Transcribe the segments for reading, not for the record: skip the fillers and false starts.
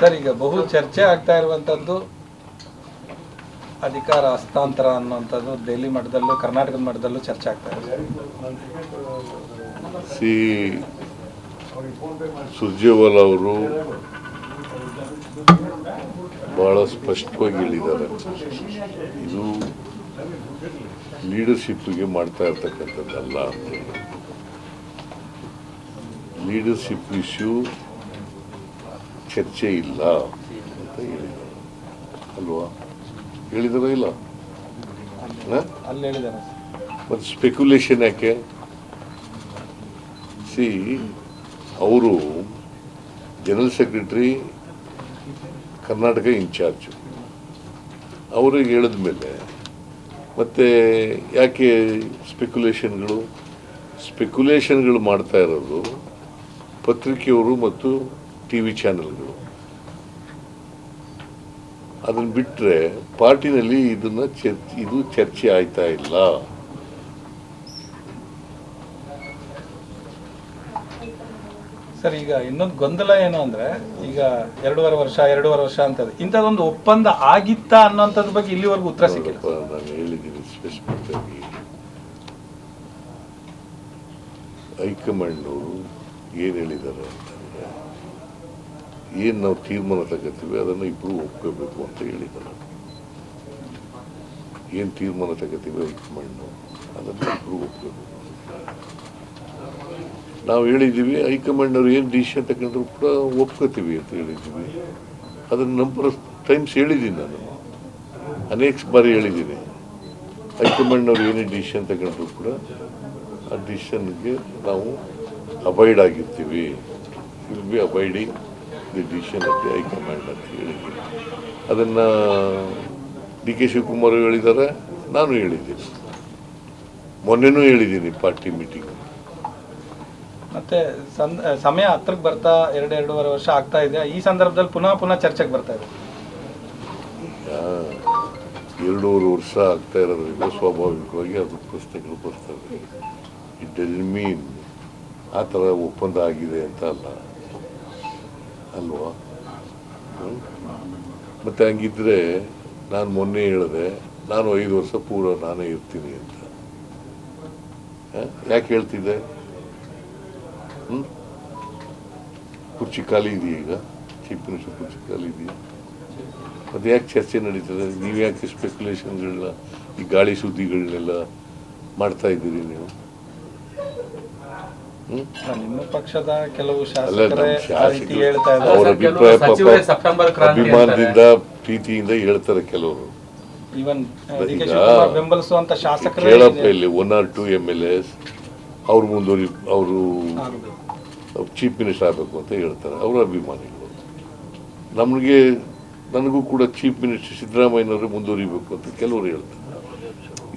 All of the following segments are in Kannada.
ಸರ್, ಈಗ ಬಹು ಚರ್ಚೆ ಆಗ್ತಾ ಇರುವಂತದ್ದು ಅಧಿಕಾರ ಹಸ್ತಾಂತರ ಅನ್ನುವಂಥದ್ದು ದೆಹಲಿ ಮಟ್ಟದಲ್ಲೂ ಕರ್ನಾಟಕದ ಮಟ್ಟದಲ್ಲೂ ಚರ್ಚೆ ಆಗ್ತಾ ಇದೆ. ಸುರ್ಜೇವಾಲಾ ಅವರು ಬಹಳ ಸ್ಪಷ್ಟವಾಗಿ ಹೇಳಿದ್ದಾರೆ, ಇದು ಲೀಡರ್ಶಿಪ್ಗೆ ಮಾಡ್ತಾ ಇರ್ತಕ್ಕಂಥದ್ದಲ್ಲ ಅಂತೇಳಿ. ಲೀಡರ್ಶಿಪ್ ಇಶ್ಯೂ ಚರ್ಚೆ ಇಲ್ಲ ಅಂತ ಹೇಳಿದ್ದಾರೆ ಅಲ್ವಾ? ಹೇಳಿದಾರ ಇಲ್ಲ? ಅಲ್ಲಿ ಹೇಳಿದ್ದಾರೆ. ಮತ್ತು ಸ್ಪೆಕ್ಯುಲೇಷನ್ ಯಾಕೆ? ಅವರು ಜನರಲ್ ಸೆಕ್ರೆಟರಿ, ಕರ್ನಾಟಕ ಇನ್ಚಾರ್ಜು, ಅವ್ರಿಗೆ ಹೇಳಿದ ಮೇಲೆ ಮತ್ತೆ ಯಾಕೆ ಸ್ಪೆಕ್ಯುಲೇಷನ್ಗಳು ಮಾಡ್ತಾ ಇರೋದು ಪತ್ರಿಕೆಯವರು ಮತ್ತು ಟಿ ವಿ ಚಾನೆಲ್ಗಳು. ಅದನ್ನು ಬಿಟ್ಟರೆ ಪಾರ್ಟಿನಲ್ಲಿ ಇದು ಚರ್ಚೆ ಆಯ್ತಾ ಇಲ್ಲ. ಸರ್, ಈಗ ಇನ್ನೊಂದು ಗೊಂದಲ ಏನು ಅಂದ್ರೆ, ಈಗ 2.5 ವರ್ಷ ಅಂತದ್ದು ಇಂಥದ್ದೊಂದು ಒಪ್ಪಂದ ಆಗಿತ್ತಾ ಅನ್ನೋಂಥದ್ರ ಬಗ್ಗೆ ಇಲ್ಲಿವರೆಗೂ ಉತ್ತರ ಸಿಕ್ಕಿಲ್ಲ. ನಾನು ಹೇಳಿದ್ದೀನಿ ಸ್ಪೆಸಿಫಿಕ್ ಆಗಿ, ಹೈಕಮಾಂಡ್ ಅವರು ಏನು ಹೇಳಿದ್ದಾರೆ ಅಂತಂದ್ರೆ, ಏನು ನಾವು ತೀರ್ಮಾನ ತಗೋತೀವಿ ಅದನ್ನು ಇಬ್ಬರು ಒಪ್ಕೋಬೇಕು ಅಂತ ಹೇಳಿದ್ದಾರೆ. ಏನು ತೀರ್ಮಾನ ತಗೋತೀವಿ ಹೈಕಮಾಂಡ್ ಅದನ್ನು ಇಬ್ಬರು ಒಪ್ಕೋಬೇಕು. ನಾವು ಹೇಳಿದ್ದೀವಿ ಹೈಕಮಾಂಡ್ ಅವ್ರು ಏನು ಡಿಸಿಷನ್ ತಗೊಂಡ್ರು ಕೂಡ ಒಪ್ಕೋತೀವಿ ಅಂತ ಹೇಳಿದ್ದೀವಿ. ಅದನ್ನು ನಂಬರ್ ಆಫ್ ಟೈಮ್ಸ್ ಹೇಳಿದ್ದೀನಿ, ನಾನು ಅನೇಕ ಬಾರಿ ಹೇಳಿದ್ದೀನಿ. ಹೈಕಮಾಂಡ್ ಅವ್ರು ಏನೇ ಡಿಸಿಷನ್ ತಗೊಂಡ್ರು ಕೂಡ ಆ ಡಿಸಿಷನ್ಗೆ ನಾವು ಅಬೈಡ್ ಆಗಿರ್ತೀವಿ. Will be abiding the decision of the high command ಅಂತ ಹೇಳಿದ್ದೀನಿ. ಅದನ್ನು ಡಿ ಕೆ ಶಿವಕುಮಾರ್ ಹೇಳಿದ್ದಾರೆ, ನಾನು ಹೇಳಿದ್ದೀನಿ, ಮೊನ್ನೆನೂ ಹೇಳಿದ್ದೀನಿ ಪಾರ್ಟಿ ಮೀಟಿಂಗ್. ಮತ್ತೆ ಸಮಯ ಹತ್ರಕ್ಕೆ ಬರ್ತಾ 2.5 ವರ್ಷ ಆಗ್ತಾ ಇದೆ. ಈ ಸಂದರ್ಭದಲ್ಲಿ ಪುನಃ ಚರ್ಚೆಗೆ ಬರ್ತಾ ಇದೆ. 2.5 ವರ್ಷ ಆಗ್ತಾ ಇರೋದ್ರಿಂದ ಸ್ವಾಭಾವಿಕವಾಗಿ ಅದು ಪ್ರಶ್ನೆಗಳು ಬರ್ತವೆ. ಇಟ್ ಡಸಂಟ್ ಮೀನ್ ಆ ಥರ ಒಪ್ಪಂದ ಆಗಿದೆ ಅಂತ ಅಲ್ವಾ? ಮತ್ತೆ ಹಂಗಿದ್ರೆ ನಾನು ಮೊನ್ನೆ ಹೇಳಿದೆ, ನಾನು 5 ವರ್ಷ ಪೂರ ನಾನೇ ಇರ್ತೀನಿ ಅಂತ. ಯಾಕೆ ಹೇಳ್ತಿದ್ದೆ? ಕುರ್ಚಿ ಖಾಲಿ ಇದೆಯಾ? ಈಗ ಚೀಫ್ ಮಿನಿಸ್ಟರ್ ಕುರ್ಚಿ ಖಾಲಿ ಇದೆಯಾ? ಅದು ಯಾಕೆ ಚರ್ಚೆ ನಡೀತದೆ? ನೀವು ಯಾಕೆ ಸ್ಪೆಕ್ಯುಲೇಷನ್ಗಳನ್ನ, ಈ ಗಾಳಿ ಸುದ್ದಿಗಳನ್ನೆಲ್ಲ ಮಾಡ್ತಾ ಇದ್ದೀರಿ ನೀವು? ನಿಮ್ಮ ಪಕ್ಷದ ಕೆಲವು ಅವರ ಅಭಿಪ್ರಾಯ ಅಭಿಮಾನದಿಂದ ಪ್ರೀತಿಯಿಂದ ಹೇಳ್ತಾರೆ ಕೆಲವರು. ಬೆಂಬಲಿಸುವಂತ ಶಾಸಕರು ಕೇಳಪ್ಪ, ಇಲ್ಲಿ 1 or 2 MLAs ಅವರು ಚೀಫ್ ಮಿನಿಸ್ಟರ್ ಆಗಬೇಕು ಅಂತ ಹೇಳ್ತಾರೆ, ಅವರ ಅಭಿಮಾನಿಗಳು. ನನಗೂ ಕೂಡ ಚೀಫ್ ಮಿನಿಸ್ಟರ್ ಸಿದ್ದರಾಮಯ್ಯನವರು ಮುಂದುವರಿಬೇಕು ಅಂತ ಕೆಲವರು ಹೇಳ್ತಾರೆ.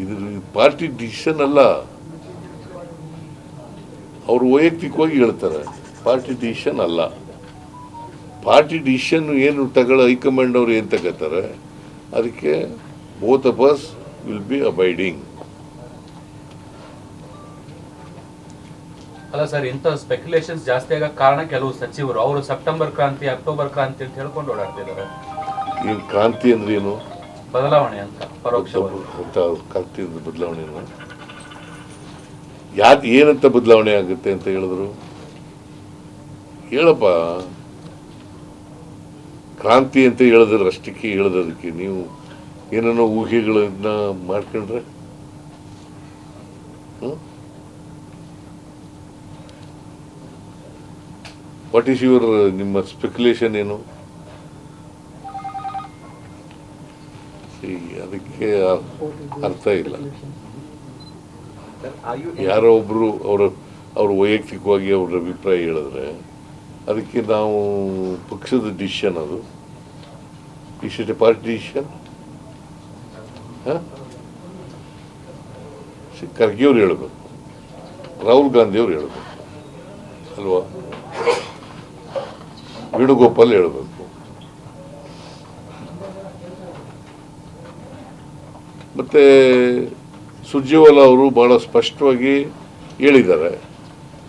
ಇದು ಪಾರ್ಟಿ ಡಿಸಿಷನ್ ಅಲ್ಲ, ಅವರು ವೈಯಕ್ತಿಕವಾಗಿ ಹೇಳ್ತಾರೆ. ಪಾರ್ಟಿ ಡಿಸಿಷನ್ ಅಲ್ಲ. ಪಾರ್ಟಿ ಡಿಸಿಷನ್ ಏನು ಹೈಕಮಾಂಡ್ ಅವರು ಏನು ತಗೋತಾರೆ ಅದಕ್ಕೆ both of us will be abiding. ಅಲ್ಲ ಸರ್, ಇಂಥ ಸ್ಪೆಕ್ಯುಲೇಷನ್ಸ್ ಜಾಸ್ತಿ ಆಗ ಕಾರಣ ಕೆಲವು ಸಚಿವರು ಅವರು ಸೆಪ್ಟೆಂಬರ್ ಕ್ರಾಂತಿ, ಅಕ್ಟೋಬರ್ ಕ್ರಾಂತಿ ಅಂತ ಹೇಳ್ಕೊಂಡು ಓಡಾಡ್ತಿದ್ದಾರೆ. ಏನು ಕ್ರಾಂತಿ ಅಂದ್ರೆ ಏನು? ಬದಲಾವಣೆ ಅಂತ ಪರೋಕ್ಷ ಕ್ರಾಂತಿ ಅಂದ್ರೆ ಬದಲಾವಣೆ ಏನಂತ ಬದಲಾವಣೆ ಆಗುತ್ತೆ ಅಂತ ಹೇಳಿದ್ರು? ಹೇಳಪ್ಪ. ಕ್ರಾಂತಿ ಅಂತ ಹೇಳಿದ್ರೆ ಅಷ್ಟಕ್ಕೆ ಹೇಳೋದಕ್ಕೆ ನೀವು ಏನೇನೋ ಊಹೆಗಳನ್ನ ಮಾಡ್ಕೊಂಡ್ರೆ ವಾಟ್ ಈಸ್ ಯುವರ್ ನಿಮ್ಮ ಸ್ಪೆಕ್ಯುಲೇಷನ್ ಏನು? ಅದಕ್ಕೆ ಅರ್ಥ ಇಲ್ಲ. ಯಾರೋ ಒಬ್ರು ಅವರು ವೈಯಕ್ತಿಕವಾಗಿ ಅವ್ರ ಅಭಿಪ್ರಾಯ ಹೇಳಿದ್ರೆ ಅದಕ್ಕೆ ನಾವು ಪಕ್ಷದ ಡಿಸಿಷನ್, ಅದು is it A party decision? Kharge ಅವ್ರು ಹೇಳಬೇಕು, ರಾಹುಲ್ ಗಾಂಧಿ ಅವ್ರು ಹೇಳಬೇಕು ಅಲ್ವಾ? ವೇಣುಗೋಪಾಲ್ ಹೇಳಬೇಕು. ಮತ್ತೆ ಸುರ್ಜೇವಾಲಾ ಅವರು ಬಹಳ ಸ್ಪಷ್ಟವಾಗಿ ಹೇಳಿದ್ದಾರೆ,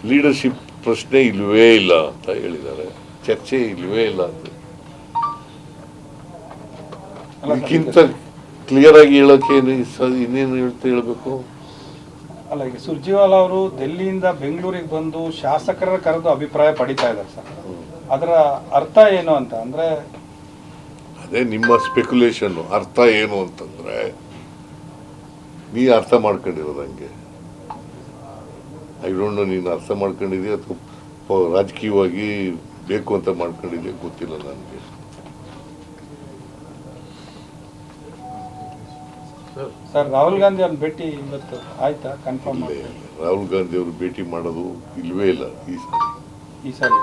ಲೀಡರ್ಶಿಪ್ ಪ್ರಶ್ನೆ ಇಲ್ಲವೇ ಇಲ್ಲ ಅಂತ ಹೇಳಿದ್ದಾರೆ, ಚರ್ಚೆ ಇಲ್ಲವೇ ಇಲ್ಲ ಅಂತ. ಅಲ್ಲ ಸರ್, ಇದಕ್ಕಿಂತ ಕ್ಲಿಯರ್ ಆಗಿ ಹೇಳೋಕೆ ಇನ್ನೇನು ಹೇಳ್ಬೇಕು. ಅಲ್ಲ ಈಗ ಸುರ್ಜೇವಾಲಾ ಅವರು ಡೆಲ್ಲಿಯಿಂದ ಬೆಂಗಳೂರಿಗೆ ಬಂದು ಶಾಸಕರ ಕರೆದು ಅಭಿಪ್ರಾಯ ಪಡಿತಾ ಇದ್ದಾರೆ ಸರ್. ಅದರ ಅರ್ಥ ಏನು ಅಂತ ಅಂದ್ರೆ ಅದೇ ನಿಮ್ಮ ಸ್ಪೆಕ್ಯುಲೇಷನ್. ಅರ್ಥ ಏನು ಅಂತಂದ್ರೆ ನೀ ಅರ್ಥ ಮಾಡ್ಕೊಂಡಿರೋದು ಹಂಗೆ. ಐ ಡೋಂಟ್ ನೋ ನೀನು ಅರ್ಥ ಮಾಡ್ಕೊಂಡಿದ್ದೀಯ ಅಥವಾ ರಾಜಕೀಯವಾಗಿ ಬೇಕು ಅಂತ ಮಾಡ್ಕೊಂಡಿದ್ದೀಯ ಗೊತ್ತಿಲ್ಲ ನನಗೆ. ಸರ್ ರಾಹುಲ್ ಗಾಂಧಿ ಅವ್ರನ್ನ ಭೇಟಿ ಇವತ್ತು ಆಯ್ತಾ ಕನ್ಫರ್ಮ್ ರಾಹುಲ್ ಗಾಂಧಿ ಅವರು ಭೇಟಿ ಮಾಡೋದು ಇಲ್ವೇ ಇಲ್ಲ ಈ ಸಾರಿ.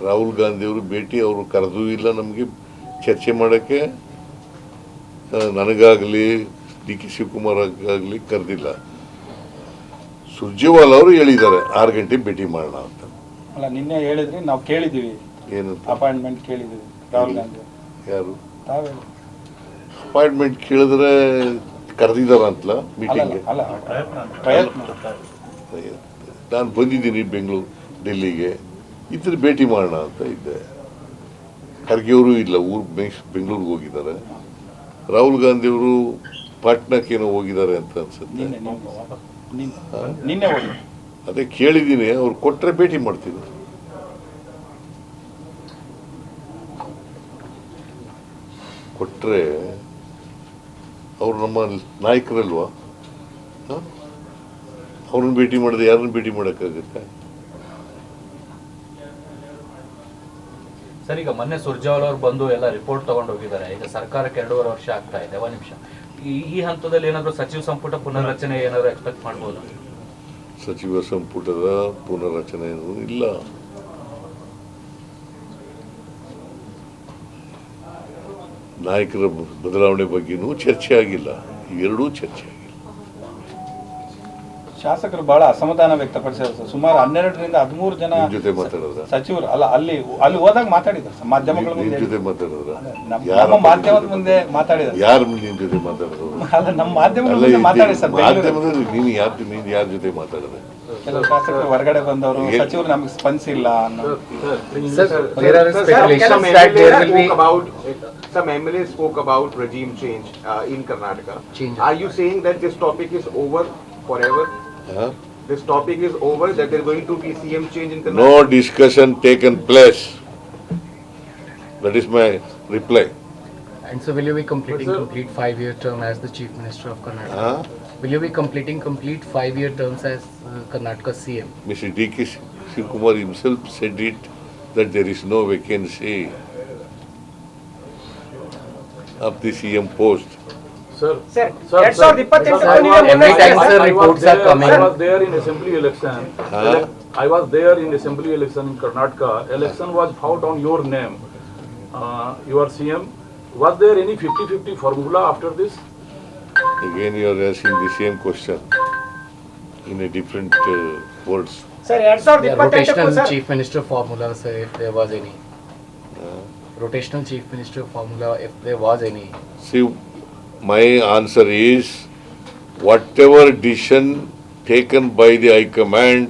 ರಾಹುಲ್ ಗಾಂಧಿ ಅವರು ಭೇಟಿ ಅವರು ಕರೆದೂ ಇಲ್ಲ, ನಮಗೆ ಚರ್ಚೆ ಮಾಡೋಕ್ಕೆ ನನಗಾಗಲಿ ಡಿ ಕೆ ಶಿವಕುಮಾರ್ ಆಗಲಿ ಕರೆದಿಲ್ಲ. ಸುರ್ಜೇವಾಲಾ ಅವರು ಹೇಳಿದ್ದಾರೆ 6 ಗಂಟೆಗೆ ಭೇಟಿ ಮಾಡೋಣ ಅಂತ. ಅಲ್ಲ ನಿನ್ನೆ ಹೇಳಿದ್ರಿ, ನಾವು ಕೇಳಿದ್ದೀವಿ, ಏನಂತ ಅಪಾಯಿಂಟ್ಮೆಂಟ್ ಕೇಳಿದ್ದೀವಿ ರಾಹುಲ್ ಗಾಂಧಿ. ಯಾರು ತಾವೇ ಅಪಾಯಿಂಟ್ಮೆಂಟ್ ಕೇಳಿದ್ರೆ ಕರೆದಿದ್ದಾರ ಅಂತಲ್ಲ ಮೀಟಿಂಗ್ಗೆ? ಅಲ್ಲ ಪ್ರಯತ್ನ. ನಾನು ಬಂದಿದ್ದೀನಿ ಡೆಲ್ಲಿಗೆ, ಇದ್ರೆ ಭೇಟಿ ಮಾಡೋಣ ಅಂತ ಇದ್ದೆ. ಖರ್ಗೆ ಅವರು ಇಲ್ಲ, ಬೆಂಗಳೂರಿಗೆ ಹೋಗಿದ್ದಾರೆ. ರಾಹುಲ್ ಗಾಂಧಿ ಅವರು ಪಾಟ್ನಾಕ್ಕೇನೋ ಹೋಗಿದ್ದಾರೆ ಅಂತ ಅನ್ಸುತ್ತೆ. ನಿನ್ನೆ ಹೋಗಿ ಅದೇ ಕೇಳಿದ್ದೀನಿ, ಅವ್ರು ಕೊಟ್ಟರೆ ಭೇಟಿ ಮಾಡ್ತೀನಿ. ಕೊಟ್ಟರೆ ಅವ್ರು ನಮ್ಮ ನಾಯಕರಲ್ವಾ, ಅವ್ರನ್ನ ಭೇಟಿ ಮಾಡಿದ್ರೆ ಯಾರನ್ನ ಭೇಟಿ ಮಾಡೋಕ್ಕಾಗುತ್ತೆ? ಸರ್ ಈಗ ಮೊನ್ನೆ ಸುರ್ಜೇವಾಲಾ ಅವರು ಬಂದು ಎಲ್ಲ ರಿಪೋರ್ಟ್ ತಗೊಂಡು ಹೋಗಿದ್ದಾರೆ. ಈಗ ಸರ್ಕಾರಕ್ಕೆ 2.5 ವರ್ಷ ಆಗ್ತಾ ಇದೆ. ಒಂದು ನಿಮಿಷ, ಈ ಹಂತದಲ್ಲಿ ಏನಾದರೂ ಸಚಿವ ಸಂಪುಟ ಪುನರ್ರಚನೆ ಏನಾದರೂ ಎಕ್ಸ್ಪೆಕ್ಟ್ ಮಾಡ್ಬೋದು? ಸಚಿವ ಸಂಪುಟದ ಪುನರ್ರಚನೆ ಇಲ್ಲ. ನಾಯಕರ ಬದಲಾವಣೆ ಬಗ್ಗೆನೂ ಚರ್ಚೆ ಆಗಿಲ್ಲ. ಎರಡೂ ಚರ್ಚೆ ಆಗಿಲ್ಲ. ಶಾಸಕರು ಬಹಳ ಅಸಮಾಧಾನ ವ್ಯಕ್ತಪಡಿಸಿದ್ರು ಸರ್. ಸುಮಾರು 12ರಿಂದ 13 ಜನ ನಿಮ್ ಜೊತೆ ಮಾತಾಡಿದ್ರ? ಸಚಿವರು ಅಲ್ಲ ಅಲ್ಲಿ ಹೋದಾಗ ಮಾತಾಡಿದ್ರು ಸರ್. ಮಾಧ್ಯಮಗಳ ಮುಂದೆ ನಿಮ್ ಜೊತೆ ಮಾತಾಡಿದ್ರ? ನಮ್ಮ ಮಾಧ್ಯಮದ ಮುಂದೆ ಮಾತಾಡಿದ್ರು. ಯಾರು ನಿಮ್ ಜೊತೆ ಮಾತಾಡಿದ್ರು? ಅಲ್ಲ ನಮ್ಮ ಮಾಧ್ಯಮಗಳ ಮುಂದೆ ಮಾತಾಡಿ ಸರ್. ಮಾಧ್ಯಮದಲ್ಲಿ ನೀನು ಯಾರ ಜೊತೆ ಮಾತಾಡಿದೆ? ಕೆಲವು ಶಾಸಕರು ಹೊರಗಡೆ ಬಂದವರು ಸಚಿವರು ನಮಗೆ ಸ್ಪಂದಿಸಿಲ್ಲ ಅನ್ನೋ. Some MLA spoke about regime change in Karnataka. Are you saying that this topic is over forever? This topic is over, that there is going to be CM change in Karnataka? No discussion taken place. That is my reply. And so will you be completing complete 5-year term as the Chief Minister of Karnataka? Will you be completing complete 5-year terms as Karnataka CM? Mr. D.K. Shivkumar himself said it, that there is no vacancy of the CM post. Sir, Every time sir reports are coming. I was there in assembly election. I was there in assembly election in Karnataka. Election was fought on your name. You are CM. Was there any 50-50 formula after this? Again you are asking the same question in a different words. Sir, rotational Chief Minister formula, sir, if there was any. Rotational Chief Minister formula, if there was any. See, my answer is whatever decision taken by the High Command,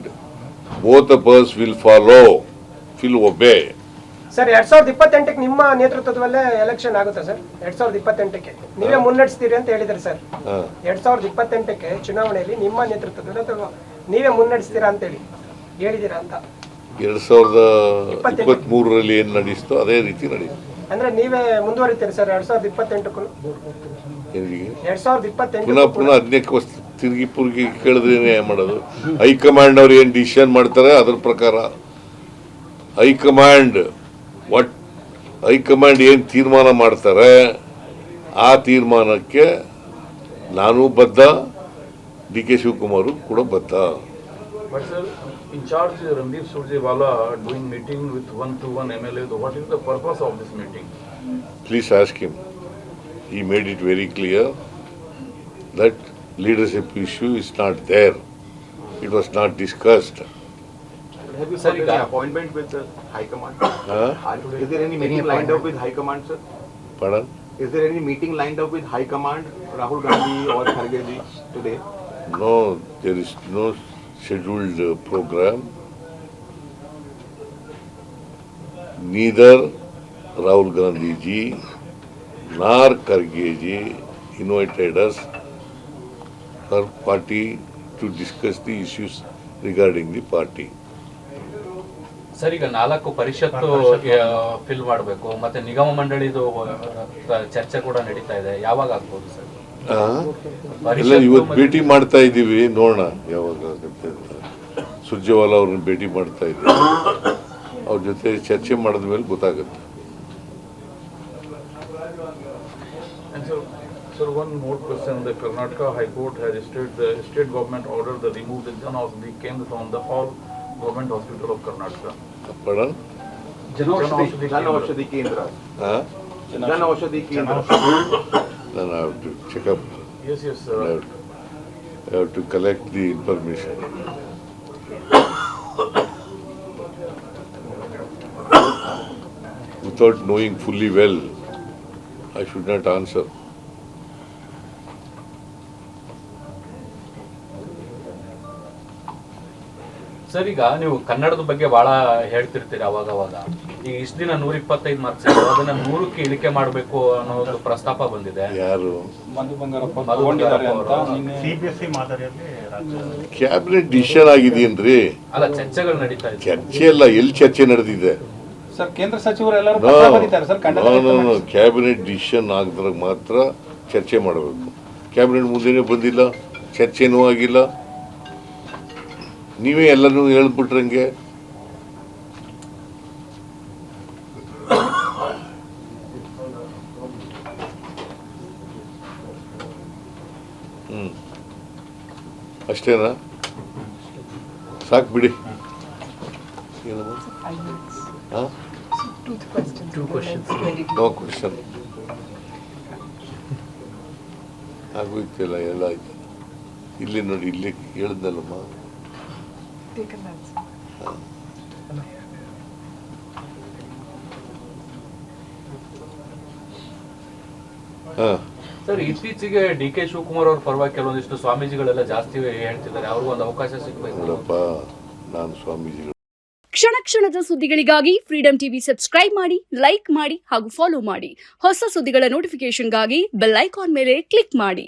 both of us will follow, will obey. Sir 2028ಕ್ಕೆ ನಿಮ್ಮ ನೇತೃತ್ವದಲ್ಲೇ ಎಲೆಕ್ಷನ್ ಆಗುತ್ತೆ ಸರ್. 2028ಕ್ಕೆ ನೀವೇ ಮುನ್ನಡೆಸ್ತೀರಿ ಅಂತ ಹೇಳಿದ್ರಿ ಸರ್. 2028ಕ್ಕೆ ಚುನಾವಣೆಯಲ್ಲಿ ನಿಮ್ಮ ನೇತೃತ್ವದಲ್ಲಿ ಅಥವಾ ನೀವೇ ಮುನ್ನಡೆಸ್ತೀರಾ ಅಂತ ಹೇಳಿದ್ದೀರಾ ಅಂತ. 2023ರಲ್ಲಿ ಏನು ನಡೆಯಿತೋ ಅದೇ ರೀತಿ ನಡೆಯುತ್ತೆ. ಅಂದ್ರೆ ನೀವೇ ಮುಂದುವರಿತೀರಿ ಸರ್ 2028ಕ್ಕೂ? 2028 ಪುನಃ ಅದಕ್ಕೆ ತಿರುಗಿ ಪುರುಗಿ ಕೇಳಿದ್ರೆ ಮಾಡೋದು? ಹೈಕಮಾಂಡ್ ಅವ್ರು ಏನು ಡಿಸಿಷನ್ ಮಾಡ್ತಾರೆ ಅದ್ರ ಪ್ರಕಾರ ಹೈಕಮಾಂಡ್ ಏನು ತೀರ್ಮಾನ ಮಾಡ್ತಾರೆ ಆ ತೀರ್ಮಾನಕ್ಕೆ ನಾನು ಬದ್ಧ, ಡಿ ಕೆ ಶಿವಕುಮಾರ್ ಕೂಡ ಬದ್ಧ. But sir, in charge Randeep Surjewala doing meeting with 1-to-1 MLA. What is the purpose of this meeting? Please ask him. He made it very clear that leadership issue is not there. It was not discussed. Have you got any appointment with High Command? Is there any meeting lined up with High Command, sir? Pardon? Is there any meeting lined up with High Command, Rahul Gandhi or Kharge ji today? No, there is no scheduled program. Neither Rahul Gandhi ji nor Kargeji invited us, her party, to discuss the issues regarding the party. Sir, ಈಗ 4 ಪರಿಷತ್ತು ಫಿಲ್ ಮಾಡಬೇಕು, ಮತ್ತೆ ನಿಗಮ ಮಂಡಳಿದು ಚರ್ಚೆ ಕೂಡ ನಡೀತಾ ಇದೆ. ಯಾವಾಗ ಆಗ್ಬೋದು ಸರ್? ಎಲ್ಲ ಇವತ್ತು ಭೇಟಿ ಮಾಡ್ತಾ ಇದ್ದೀವಿ, ನೋಡೋಣ ಯಾವಾಗ ಆಗುತ್ತೆ ಅಂತ. ಸುರ್ಜೇವಾಲಾ ಅವ್ರನ್ನ ಭೇಟಿ ಮಾಡ್ತಾ ಇದ್ದೀವಿ, ಅವ್ರ ಜೊತೆ ಚರ್ಚೆ ಮಾಡಿದ ಮೇಲೆ ಗೊತ್ತಾಗುತ್ತೆ. And so one more question. The Karnataka High Court has issued the state government order to remove the Jan Aushadhi Kendra from the all government hospital of Karnataka. Pardon? Jan Aushadhi Kendra. Huh? Jan Aushadhi Kendra. Then I have to check up. Yes, yes. I have to collect the information. Without knowing fully well, I should not answer. Sir, ಈಗ ನೀವು ಕನ್ನಡದ ಬಗ್ಗೆ ಬಹಳ ಹೇಳ್ತಿರ್ತೀರಿ ಅವಾಗವಾಗ. ಈಗ ಇಷ್ಟು ದಿನ 125 ಮಾರ್ಕ್ಸ್ ಅದನ್ನ 100ಕ್ಕೆ ಇಳಿಕೆ ಮಾಡಬೇಕು ಅನ್ನೋ ಒಂದು ಪ್ರಸ್ತಾಪ ಬಂದಿದೆ. ಯಾರು? ಮಧು ಬಂಗಾರಪ್ಪ ತಗೊಂಡಿದ್ದಾರೆ ಅಂತ ನಿನ್ನೆ CBSE ಮಾದರಿಯಲ್ಲಿ ಕ್ಯಾಬಿನೆಟ್ ಡಿಸಿಷನ್ ಆಗಿದೆಯೇನ್ರಿ? ಅಲ್ಲ, ಚರ್ಚೆಗಳು ನಡೀತಾ ಇದೆ. ಚರ್ಚೆ ಅಲ್ಲ, ಎಲ್ಲಿ ಚರ್ಚೆ ನಡೆದಿದೆ? ಸರ್, ಕೇಂದ್ರ ಸಚಿವರು ಎಲ್ಲರೂ ಪತ್ರ ಬರೀತಾರೆ ಸರ್ ಕನ್ನಡ. ಕ್ಯಾಬಿನೆಟ್ ಡಿಸಿಷನ್ ಆಗಿದ್ರಾಗ ಮಾತ್ರ ಚರ್ಚೆ ಮಾಡಬೇಕು. ಕ್ಯಾಬಿನೆಟ್ ಮುಂದೆನೇ ಬಂದಿಲ್ಲ, ಚರ್ಚೆನೂ ಆಗಿಲ್ಲ. ನೀವೇ ಎಲ್ಲನೂ ಹೇಳ್ಬಿಟ್ರಂಗೆ. ಅಷ್ಟೇನಾ? ಸಾಕು ಬಿಡಿ. Two questions. No question. ಆಗೋಯ್ತಿಲ್ಲ, ಎಲ್ಲ ಆಯ್ತು. ಇಲ್ಲಿ ನೋಡಿ, ಇಲ್ಲಿ ಹೇಳಿದ್ನಲ್ಲಮ್ಮ. ಸರ್, ಇತ್ತೀಚೆಗೆ DK ಶಿವಕುಮಾರ್ ಅವ್ರ ಪರವಾಗಿ ಕೆಲವೊಂದಿಷ್ಟು ಸ್ವಾಮೀಜಿಗಳೆಲ್ಲ ಜಾಸ್ತಿ ಹೇಳ್ತಿದ್ದಾರೆ. ಅವ್ರಿಗೂ ಒಂದು ಅವಕಾಶ ಸಿಗಬೇಕು. ನೋಡಪ್ಪ, ನಾನು ಸ್ವಾಮೀಜಿಗಳು. ಕ್ಷಣ ಕ್ಷಣದ ಸುದ್ದಿಗಳಿಗಾಗಿ ಫ್ರೀಡಂ ಟಿವಿ ಸಬ್ಸ್ಕ್ರೈಬ್ ಮಾಡಿ, ಲೈಕ್ ಮಾಡಿ ಹಾಗೂ ಫಾಲೋ ಮಾಡಿ. ಹೊಸ ಸುದ್ದಿಗಳ ನೋಟಿಫಿಕೇಶನ್ಗಾಗಿ ಬೆಲ್ ಐಕಾನ್ ಮೇಲೆ ಕ್ಲಿಕ್ ಮಾಡಿ.